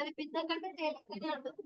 అది పిద్ద కంటే తేలికనే ఉంటుంది.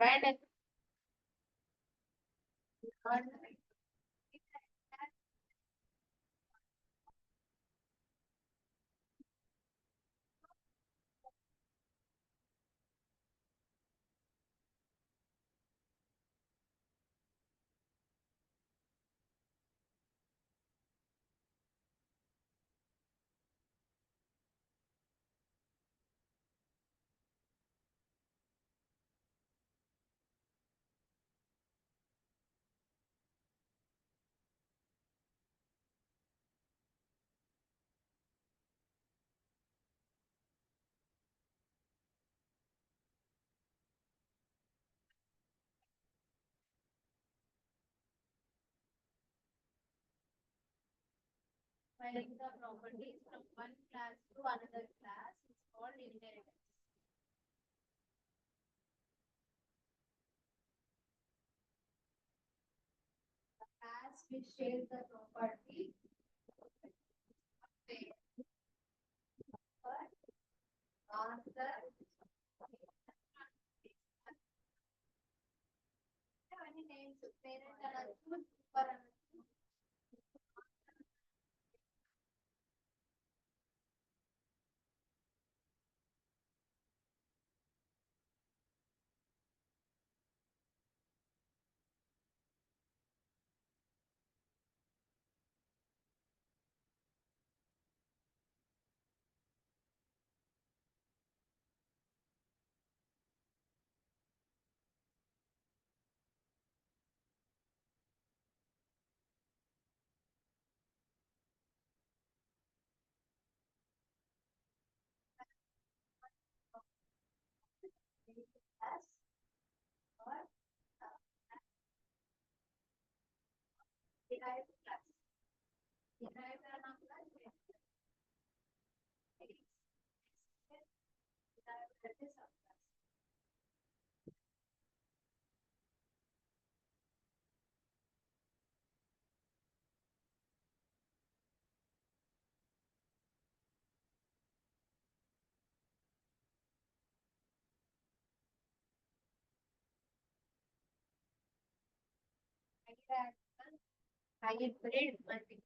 Right. Finding the properties from one class to another class is called inheritance. As we share the property, author, any names, parent and super. As or derived class. Derived are not class. Derived is subclass. Hybrid multiple.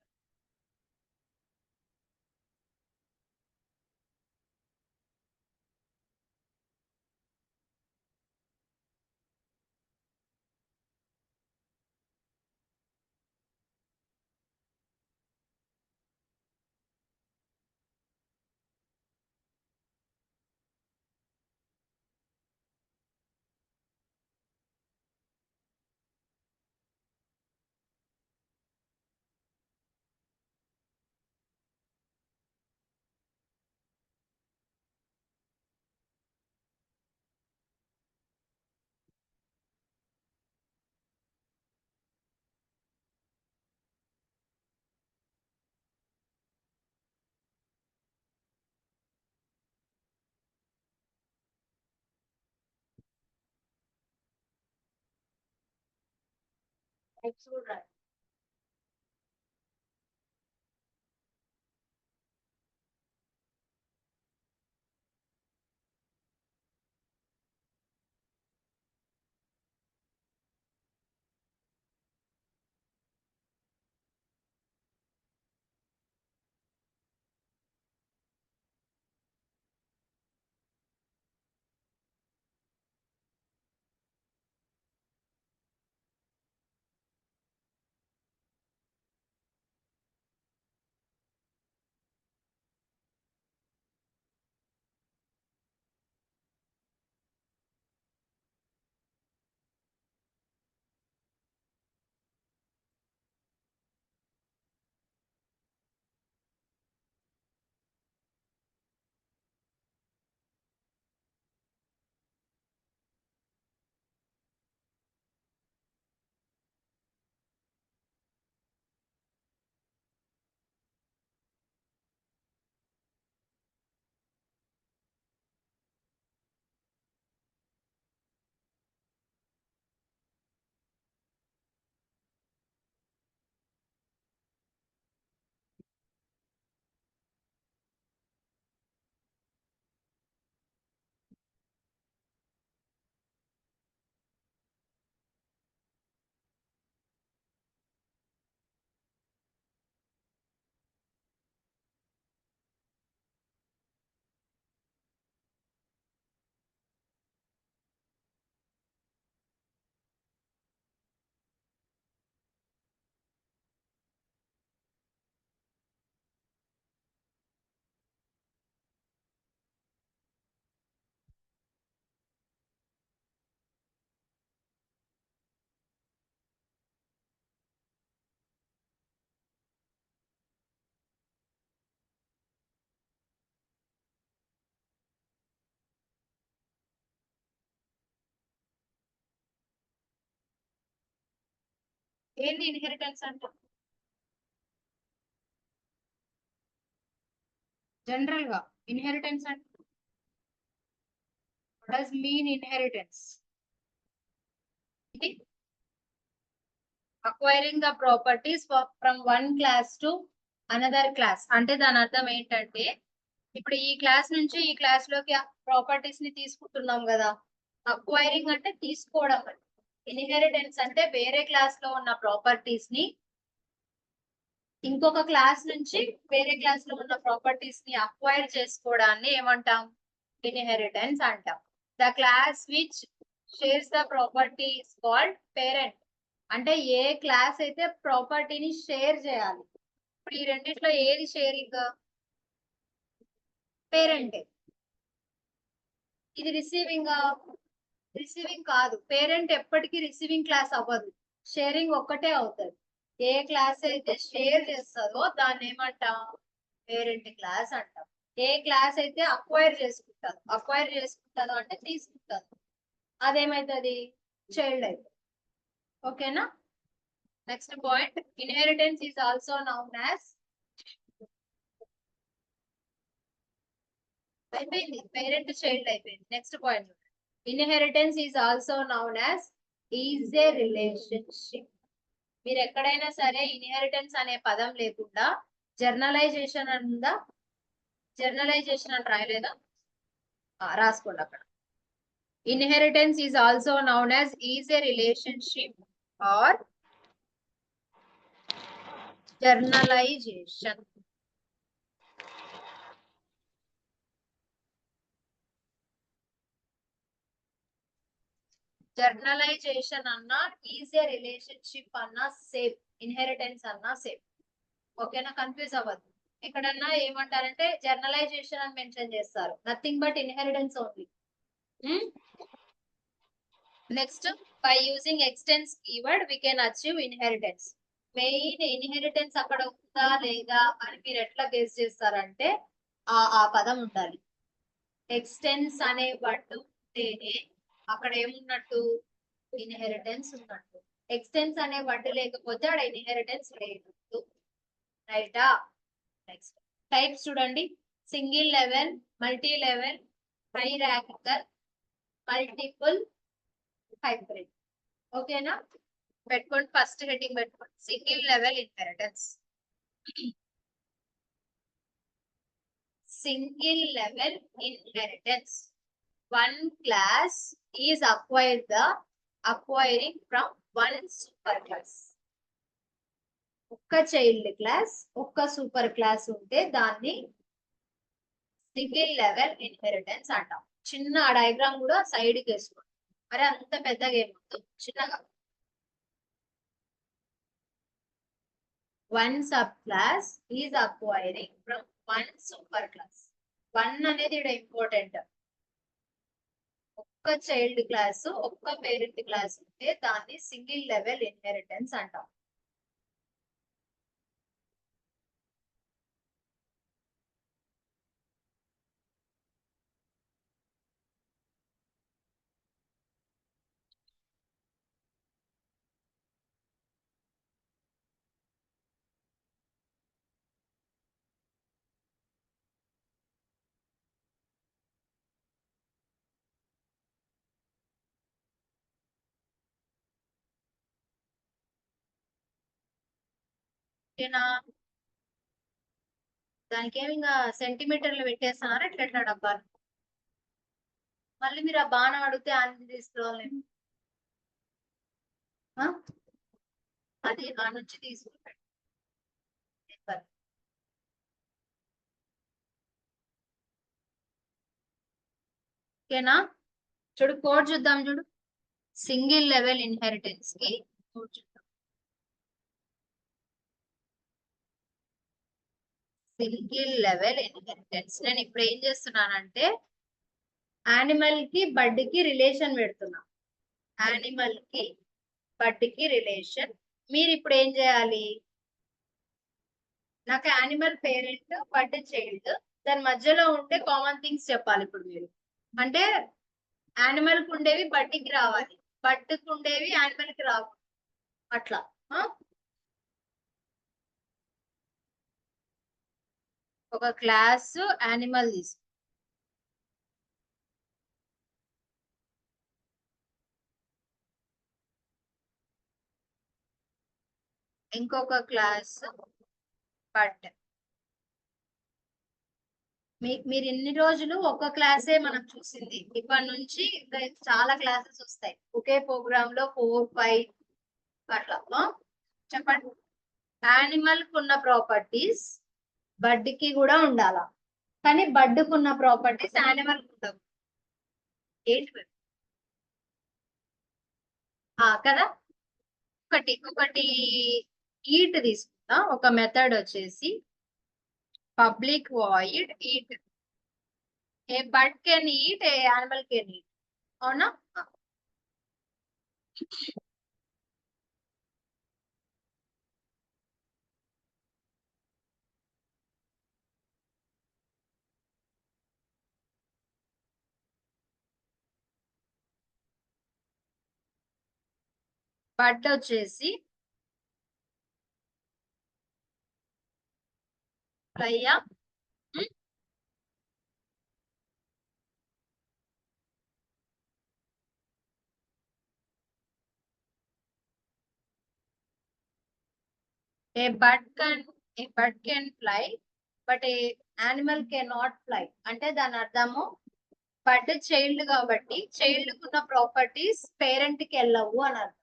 Right. ఏంటి inheritance అంటే? General గా inheritance అంటే what does mean inheritance? Acquiring the properties from one class to another class. అంటే దాని అర్థం ఏంటంటే ఇప్పుడు ఈ క్లాస్ నుంచి ఈ క్లాస్ లోకి ప్రాపర్టీస్ ని తీసుకుంటున్నాం కదా. అక్వైరింగ్ అంటే తీసుకోవడం. ఇన్హెరిటెన్స్ అంటే వేరే క్లాస్ లో ఉన్న ప్రాపర్టీస్ ని ఇంకొక క్లాస్ నుంచి వేరే క్లాస్ లో ఉన్న ప్రాపర్టీస్ ని అక్వైర్ చేసుకోవడాన్ని ఏమంటాం? ఇన్హెరిటెన్స్ అంటాం. The class which shares the property is called parent. అంటే ఏ క్లాస్ అయితే ప్రాపర్టీని షేర్ చేయాలి. ఇప్పుడు ఈ రెండిట్లో ఏది షేరింగ్? పేరెంట్. ఇది రిసీవింగ్ కాదు. పేరెంట్ ఎప్పటికీ రిసీవింగ్ క్లాస్ అవ్వదు, షేరింగ్ ఒక్కటే అవుతుంది. ఏ క్లాస్ అయితే షేర్ చేస్తుందో దాన్ని ఏమంటాం? పేరెంట్ క్లాస్ అంటాం. ఏ క్లాస్ అయితే అక్వైర్ చేసుకుంటుందో అంటే తీసుకుంటుంది, అదేమైతుంది? చైల్డ్ అయితే. ఓకేనా? Next point, inheritance is also known as. అయిపోయింది, పేరెంట్ చైల్డ్ అయిపోయింది. Next point, inheritance is also known as is a relationship. మీరు ఎక్కడైనా సరే ఇన్హెరిటెన్స్ అనే పదం లేకుండా జర్నలైజేషన్ ఉందా? జర్నలైజేషన్ అని రాయలేదా? రాసుకోండి అక్కడ. Inheritance is also known as is a relationship or generalization. Generalization అన్నా ఈజ్ ఏ రిలేషన్షిప్ అన్నా సేమ్, ఇన్హెరిటెన్స్ అన్నా సేమ్. ఓకేనా? కన్ఫ్యూజ్ అవ్వద్దు. ఎక్కడన్నా ఏమంటారంటే జర్నలైజేషన్ అని మెన్షన్ చేస్తారు, nothing but inheritance only. Next, by using extends keyword we can achieve inheritance. Main inheritance అక్కడ ఉందా లేదా అని మీరు ఎట్లా గెస్ చేస్తారంటే ఆ పదం ఉండాలి. ఎక్స్టెన్స్ అనే వర్డ్ ఉంటేనే అక్కడ ఏమున్నట్టు? ఇన్హెరిటెన్స్ ఉన్నట్టు. ఎక్స్టెన్స్ అనే వర్డ్ లేకపోతే అక్కడ ఇన్హెరిటెన్స్ లేదు. రైటా? నెక్స్ట్ టైప్స్ చూడండి. Single level, multi level, hierarchical, multiple, hybrid. ఓకేనా? పెట్టుకోండి, ఫస్ట్ హెడ్డింగ్ పెట్టుకోండి, single level inheritance. Single level inheritance. One class is acquiring from one super class. ఒక్క చైల్డ్ క్లాస్, ఒక్క సూపర్ క్లాస్ ఉంటే దాన్ని సింగిల్ లెవెల్ ఇన్హెరిటెన్స్ అంటాం. చిన్న డయాగ్రామ్ కూడా సైడ్ కి వేసుకోండి, మరి అంత పెద్దగా ఏమవుతుంది, చిన్నగా. One sub class is acquiring from one super class. One అనేది ఇక్కడ ఇంపార్టెంట్. ఒక్క చైల్డ్ క్లాస్, ఒక్క పేరెంట్ క్లాస్ ఉంటే దాన్ని సింగిల్ లెవెల్ ఇన్హెరిటెన్స్ అంటాం. ఓకేనా? దానికి ఏమి ఇంకా సెంటీమీటర్లు పెట్టేస్తున్నారు ఎట్లా ఎట్లా డబ్బాలు. మళ్ళీ మీరు ఆ బాణం అడిగితే అన్ని తీసుకోవాలి, అది ఆ నుంచి తీసుకుంటాడు. ఓకేనా? చూడు కోడ్ చూద్దాం. చూడు, సింగిల్ లెవెల్ ఇన్హెరిటెన్స్ కి కోడ్ చూద్దాం. సింగిల్ లెవెల్ ఇన్హెరిటెన్స్ నేను ఇప్పుడు ఏం చేస్తున్నానంటే యానిమల్ కి బర్డ్ కి రిలేషన్ పెడుతున్నా. యానిమల్ కి బర్డ్ కి రిలేషన్. మీరు ఇప్పుడు ఏం చేయాలి? నాకు యానిమల్ పేరెంట్, బర్డ్ చైల్డ్, దాని మధ్యలో ఉండే కామన్ థింగ్స్ చెప్పాలి ఇప్పుడు మీరు. అంటే యానిమల్ కు ఉండేవి బర్డ్ కి రావాలి, బర్డ్ కు ఉండేవి యానిమల్ కి రావాలి, అట్లా. ఒక క్లాస్ యానిమల్ తీసుకో. ఇంకొక క్లాస్ బట్. మీరు ఇన్ని రోజులు ఒక క్లాసే మనం చూసింది, ఇప్పటి నుంచి ఇంకా చాలా క్లాసెస్ వస్తాయి ఒకే ప్రోగ్రామ్ లో 4, 5 అట్లా. చెప్పండి. యానిమల్ కు ఉన్న ప్రాపర్టీస్ బర్డ్ కి కూడా ఉండాలా, కానీ బర్డ్ కు ఉన్న ప్రాపర్టీస్ యానిమల్ కు ఉండవు. ఏంటి కదా. ఒకటి ఈట్ తీసుకుందాం. ఒక మెథడ్ వచ్చేసి public void eat. A bird can eat, a animal can eat. అవునా? బర్డ్ వచ్చేసి ఫ్లైయా? A bird can fly but a animal can not fly. అంటే దాని అర్థము బర్డ్ చైల్డ్ కాబట్టి చైల్డ్ కున్న ప్రాపర్టీస్ పేరెంట్ కి వెళ్ళవు అని అర్థం.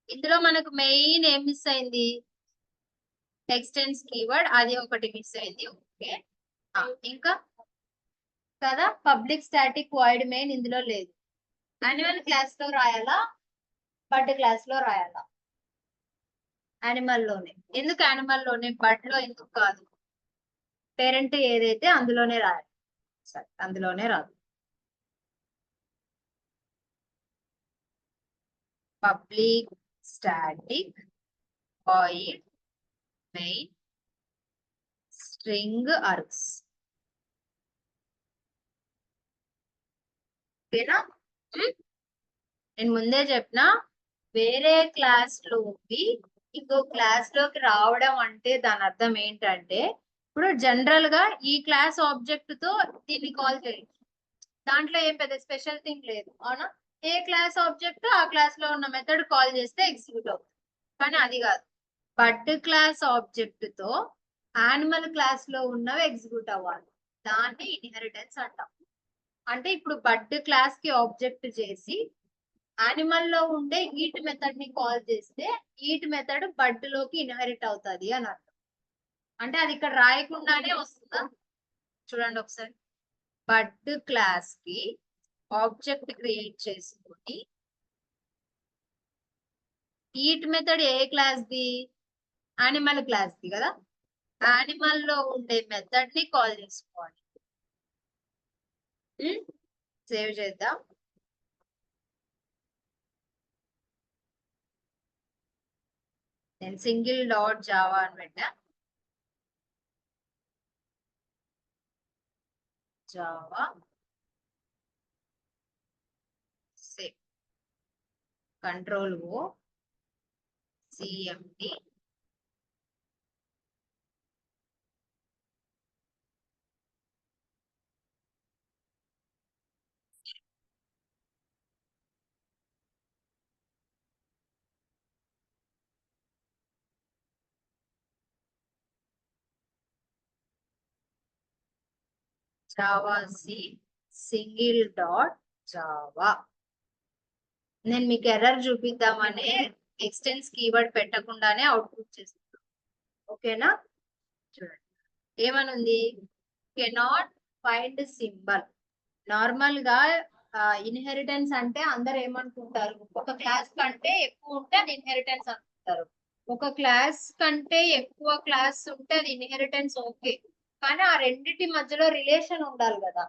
ఇందులో మనకు మెయిన్ ఏం మిస్ అయింది? ఎక్స్టెన్స్ కీవర్డ్, అది ఒకటి మిస్ అయింది. ఓకే. ఇంకా కదా పబ్లిక్ స్టాటిక్ వాయిడ్ మెయిన్ ఇందులో లేదు. యానిమల్ క్లాస్ లో రాయాలా, బర్డ్ క్లాస్ లో రాయాలా? యానిమల్ లోనే. ఎందుకు యానిమల్ లోనే, బర్డ్ లో ఎందుకు కాదు? పేరెంట్ ఏదైతే అందులోనే రాయాలి. సరే, అందులోనే రాదు. Public static void main string args. ఓకేనా? నేను ముందే చెప్పిన, వేరే క్లాస్ లోకి ఇంకో క్లాస్ లోకి రావడం అంటే దాని అర్థం ఏంటంటే, ఇప్పుడు జనరల్ గా ఈ క్లాస్ ఆబ్జెక్ట్ తో దీన్ని కాల్ చేయండి, దాంట్లో ఏం పెద్ద స్పెషల్ థింగ్ లేదు. అవునా? ఏ క్లాస్ ఆబ్జెక్ట్ ఆ క్లాస్ లో ఉన్న మెథడ్ కాల్ చేస్తే ఎగ్జిక్యూట్ అవుతుంది. కానీ అది కాదు, బర్డ్ క్లాస్ ఆబ్జెక్ట్ తో యానిమల్ క్లాస్ లో ఉన్నవి ఎగ్జిక్యూట్ అవ్వాలి. దాన్ని ఇన్హెరిటెన్స్ అంటాం. అంటే ఇప్పుడు బర్డ్ క్లాస్ కి ఆబ్జెక్ట్ చేసి యానిమల్ లో ఉండే ఈట్ మెథడ్ ని కాల్ చేస్తే ఈట్ మెథడ్ బర్డ్ లోకి ఇన్హెరిట్ అవుతుంది అని అర్థం. అంటే అది ఇక్కడ రాయకుండానే వస్తుందా? చూడండి ఒకసారి. బర్డ్ క్లాస్ కి ఆబ్జెక్ట్ క్రియేట్ చేసుకొని eat method A class the? Animal class the కదా. యానిమల్ లో ఉండే మెథడ్ ని కాల్ చేసుకోవాలి. సేవ్ చేద్దాం. నేను సింగిల్ డాట్ జావా అని పెట్టా. Java save. Control O CMD Java C single dot Java. నేను మీకు ఎర్రర్ చూపిద్దామని ఎక్స్టెన్స్ కీవర్డ్ పెట్టకుండానే అవుట్పుట్ చేస్తున్నాను. ఓకేనా? చూడండి ఏమనుంది, కెనాట్ ఫైండ్ సింబల్. నార్మల్ గా ఇన్హెరిటెన్స్ అంటే అందరు ఏమనుకుంటారు, ఒక క్లాస్ కంటే ఎక్కువ ఉంటే అది ఇన్హెరిటెన్స్ అనుకుంటారు. ఒక క్లాస్ కంటే ఎక్కువ క్లాస్ ఉంటే అది ఇన్హెరిటెన్స్. ఓకే, కానీ ఆ రెండిటి మధ్యలో రిలేషన్ ఉండాలి కదా.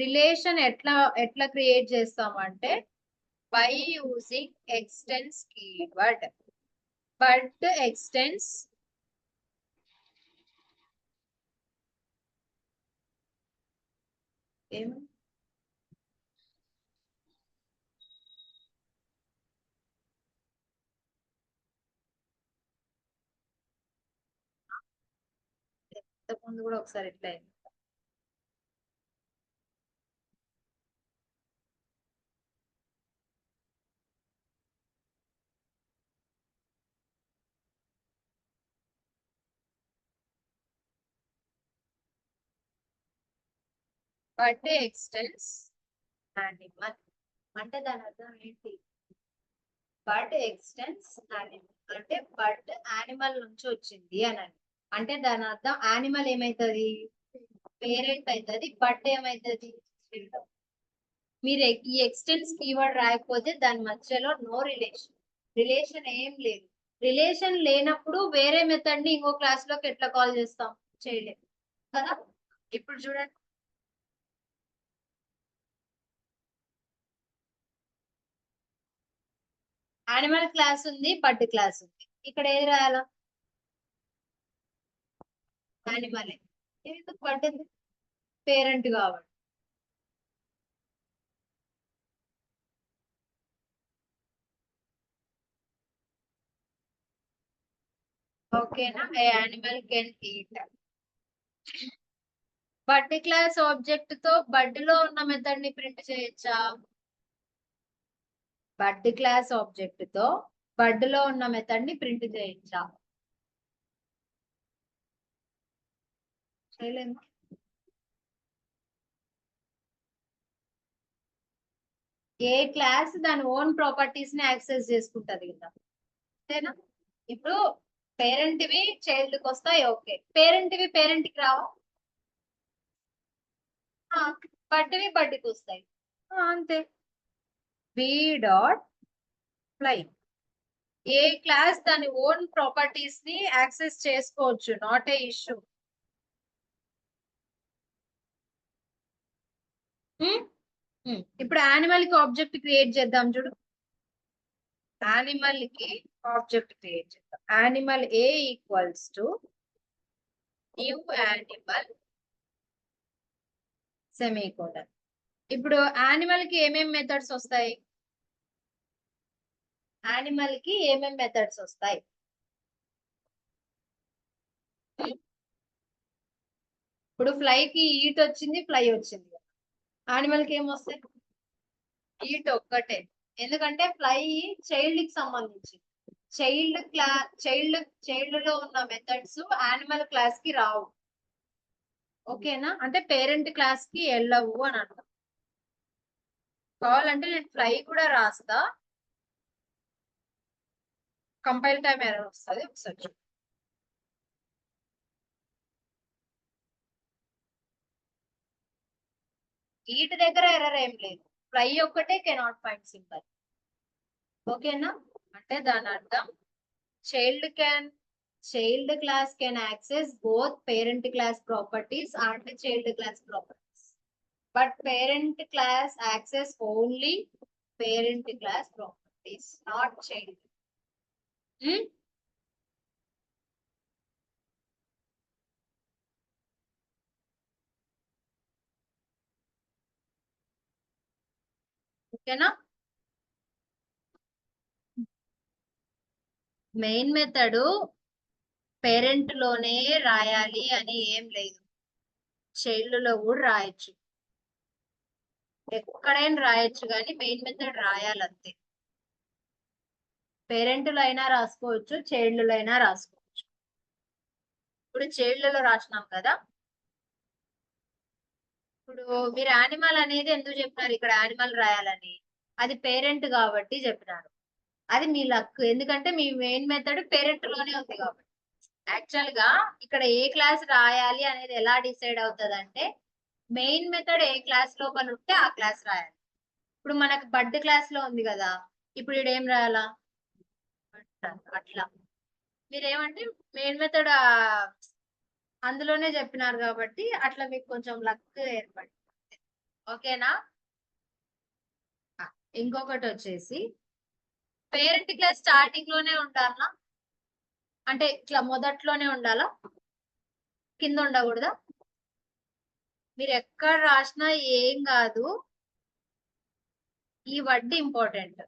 రిలేషన్ ఎట్లా క్రియేట్ చేస్తామంటే by using extends keyword. But ఎక్స్టెన్స్ ఏం ఇంతకుముందు కూడా ఒకసారి ఇట్లా అయింది. బర్త్డే ఎక్స్టెన్స్ యానిమల్ అంటే దాని అర్థం ఏంటి? బర్డ్ ఎక్స్టెన్స్ యానిమల్ అంటే బర్డ్ యానిమల్ నుంచి వచ్చింది అని అంటే దాని అర్థం యానిమల్ ఏమైతుంది? పేరెంట్ అవుతుంది. బర్డ్ ఏమైతుంది? మీరు ఈ ఎక్స్టెన్స్ కీవర్డ్ రాయకపోతే దాని మధ్యలో నో రిలేషన్, రిలేషన్ ఏం లేదు. రిలేషన్ లేనప్పుడు వేరే మెథడ్ ని ఇంకో క్లాస్ లోకి ఎట్లా కాల్ చేస్తాం? చేయలేము కదా. ఇప్పుడు చూడండి, యానిమల్ క్లాస్ ఉంది, బర్డ్ క్లాస్ ఉంది. ఇక్కడ ఏది రాయాలా? యానిమల్. ఎందుకు బర్డ్? పేరెంట్ కాబట్టి. ఓకేనా? A animal can eat. Bird class object తో బర్డ్ లో ఉన్న మెథడ్ ని ప్రింట్ చేయొచ్చా? బర్డ్ క్లాస్ ఆబ్జెక్ట్ తో బర్డ్ లో ఉన్న మెథడ్ ని ప్రింట్ చేయొచ్చా? చేయలేము. ఏ క్లాస్ దాని ఓన్ ప్రాపర్టీస్ ని యాక్సెస్ చేసుకుంటది కదా, అంతేనా? ఇప్పుడు పేరెంట్ వి చైల్డ్ కి వస్తాయి, ఓకే. పేరెంట్ వి పేరెంట్ కి రావా? బర్డ్ వి బర్డ్ కి వస్తాయి, అంతే. B dot fly. A class దాని ఓన్ ప్రాపర్టీస్ ని యాక్సెస్ చేసుకోవచ్చు, నాట్ ఏ ఇష్యూ. ఇప్పుడు యానిమల్ కి ఆబ్జెక్ట్ క్రియేట్ చేద్దాం చూడు. యానిమల్ కి ఆబ్జెక్ట్ క్రియేట్ చేద్దాం. Animal a equals to new animal semicolon. ఇప్పుడు యానిమల్ కి ఏమేం మెథడ్స్ వస్తాయి? యానిమల్ కి ఏమేం మెథడ్స్ వస్తాయి? ఇప్పుడు ఫ్లై కి ఈట్ వచ్చింది, ఫ్లై వచ్చింది. యానిమల్ కి ఏం వస్తాయి? ఈట్ ఒక్కటే. ఎందుకంటే ఫ్లై చైల్డ్ కి సంబంధించి, చైల్డ్ లో ఉన్న మెథడ్స్ యానిమల్ క్లాస్ కి రావు. ఓకేనా? అంటే పేరెంట్ క్లాస్ కి వెళ్ళవు అని అర్థం. కావాలంటే నేను ఫ్లై కూడా రాస్తా, కంపైల్ టైం ఎర్రర్ వస్తుంది ఒకసారి. ఈట్ దగ్గర ఎర్రర్ ఏం లేదు, ఫ్లై ఒక్కటే కెనాట్ ఫైండ్ సింబల్. ఓకేనా? అంటే దాని అర్థం child class can access both parent class properties and child class properties, but parent class access only parent class properties, not child. ఓకేనా? మెయిన్ మెథడ్ పేరెంట్ లోనే రాయాలి అని ఏం లేదు, చైల్డ్ లో కూడా రాయొచ్చు, ఎక్కడైనా రాయొచ్చు, కానీ మెయిన్ మెథడ్ రాయాలంతే. పేరెంట్ లో అయినా రాసుకోవచ్చు, చైల్డ్ లో అయినా రాసుకోవచ్చు. ఇప్పుడు చైల్డ్ లో రాసినాం కదా. ఇప్పుడు మీరు యానిమల్ అనేది ఎందుకు చెప్పినారు ఇక్కడ యానిమల్ రాయాలని? అది పేరెంట్ కాబట్టి చెప్పినారు. అది మీ లక్, ఎందుకంటే మీ మెయిన్ మెథడ్ పేరెంట్ లోనే ఉంది కాబట్టి. యాక్చువల్ గా ఇక్కడ ఏ క్లాస్ రాయాలి అనేది ఎలా డిసైడ్ అవుతుంది అంటే, మెయిన్ మెథడ్ ఏ క్లాస్ లోపల ఉంటే ఆ క్లాస్ రాయాలి. ఇప్పుడు మనకు బర్డ్ క్లాస్ లో ఉంది కదా, ఇప్పుడు ఇక్కడ ఏం రాయాలా? అట్లా మీరేమంటే మెయిన్ మెథడ్ అందులోనే చెప్పినారు కాబట్టి అట్లా మీకు కొంచెం లక్ ఏర్పడింది. ఓకేనా? ఇంకొకటి వచ్చేసి పేరెంట్ క్లాస్ స్టార్టింగ్ లోనే ఉండాలా? అంటే ఇట్లా మొదట్లోనే ఉండాలా, కింద ఉండకూడదా? మీరు ఎక్కడ రాసినా ఏం కాదు, ఈ వడ్డీ ఇంపార్టెంట్.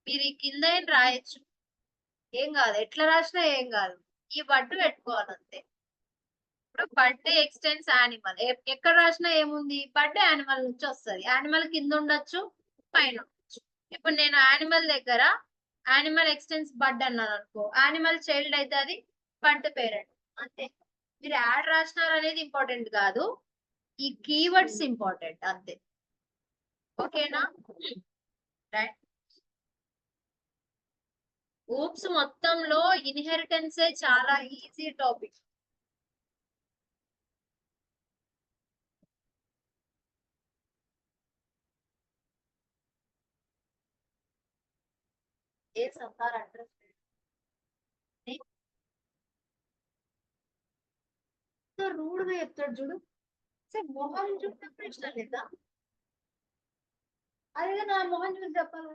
మీరు ఈ కింద ఏం రాయొచ్చు, ఏం కాదు, ఎట్లా రాసినా ఏం కాదు, ఈ వడ్డు పెట్టుకోవాలి అంతే. ఇప్పుడు బర్త్డే ఎక్స్టెన్స్ యానిమల్ ఎక్కడ రాసినా ఏముంది, బర్త్డే యానిమల్ నుంచి వస్తుంది. యానిమల్ కింద ఉండొచ్చు, పైన ఉండొచ్చు. ఇప్పుడు నేను యానిమల్ దగ్గర యానిమల్ ఎక్స్టెన్స్ బర్డ్ అన్నాను అనుకో, యానిమల్ చైల్డ్ అయితే అది బర్డ్ పేరెంట్. అంతే. మీరు యాడ్ రాసినారు అనేది ఇంపార్టెంట్ కాదు, ఈ కీవర్డ్స్ ఇంపార్టెంట్ అంతే. ఓకేనా? రైట్. ఊప్స్ మొత్తంలో ఇన్హెరిటెన్సే చాలా ఈజీ టాపిక్. ఏ సంతార్ అడ్రస్ రూడ్ గా చెప్తాడు చూడు. సార్ మొహం చూసినప్పుడు ఇష్టం లేదా? అదే నా మొహం చూసి చెప్పాలి.